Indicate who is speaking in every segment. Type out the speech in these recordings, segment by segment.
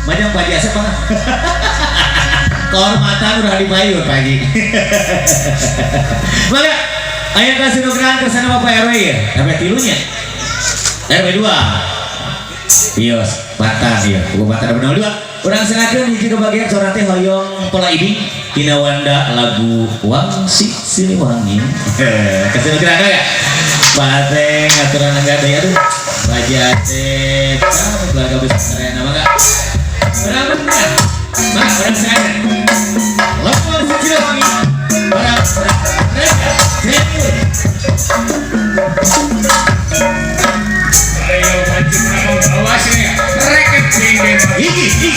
Speaker 1: Macam Pak Haji Asep Pak. Kehormatan udah dibayar Pak Haji. Maka ayat kasih nugrahan kesana Bapak RW ya. RW tilunya. RW 2. Iya, Batan ya. Buku Batan RW 2. Urang sengakeun hiji kebagian sorang teh hoyong pola ini Tina Wanda lagu Wangsi Siliwangi. Kasih nugrahan ya. Pak teh ngaturan enggak ada ya tuh. Pak Haji Asep. Keluarga besar ya nama enggak? Berapa benar? Mak, orang saya Lapor Siliwangi orang mereka ayo baju berapa bawasnya reket tinggi gigi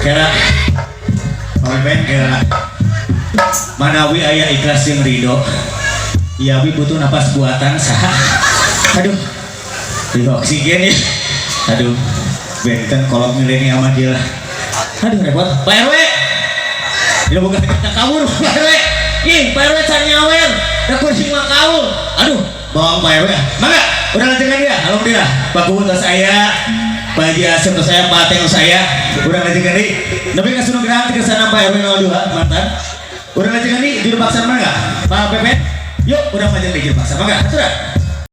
Speaker 1: kira pemain kira manawi ayah ikhlas yang ridho iya bi butuh napas buatan sah aduh di oksigen ya aduh benten kolom milenial mah gila aduh repot Pak RW Dia bukan kabur Pak RW. Ih, Pak RW can nyawer. Da kursi mah kaul. Aduh, bawang Pak RW. Mangga, udah lanjutkan dia. Alhamdulillah. Pak Kubu tos saya, Pak Haji Asep tos saya, Pak Teng tos saya. Udah lanjutkan di. Tapi ka sunung gerak ke sana Pak RW 02 mantan. Udah lanjutkan di juru paksa mana enggak? Pak Pepet. Yuk, udah maju di juru paksa. Mangga, aturan.